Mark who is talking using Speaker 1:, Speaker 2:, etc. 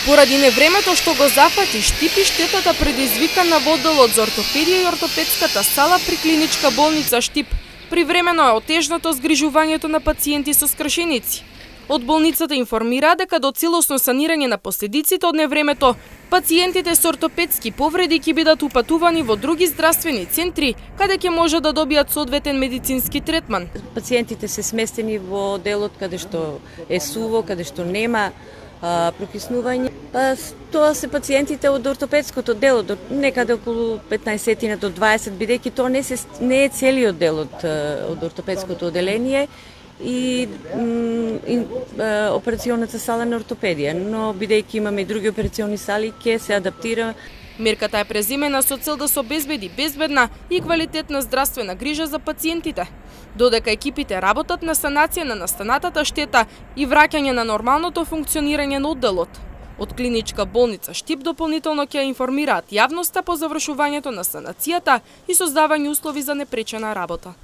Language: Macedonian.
Speaker 1: Поради невремето што го зафати Штип и штетата предизвикана во одделот за ортопедија и ортопедската сала при клиничка болница Штип, привремено е отежнато згрижувањето на пациенти со скршеници. Од болницата информира дека до целосно санирање на последиците од невремето, пациентите со ортопедски повреди ќе бидат упатувани во други здравствени центри, каде ќе може да добијат соодветен медицински третман.
Speaker 2: Пациентите се сместени во делот каде што е суво, каде што нема прокиснување. Тоа се пациентите од ортопедското дело, некаде околу 15 до 20, бидејќи тоа не е целиот дел од ортопедското оделение и операционата сала на ортопедија, но бидејќи имаме и други операциони сали, ќе се адаптира.
Speaker 1: Мерката е преземена со цел да се обезбеди безбедна и квалитетна здравствена грижа за пациентите, додека екипите работат на санација на настанатата штета и враќање на нормалното функционирање на одделот. Од клиничка болница Штип дополнително ќе информираат јавноста по завршувањето на санацијата и создавање услови за непречена работа.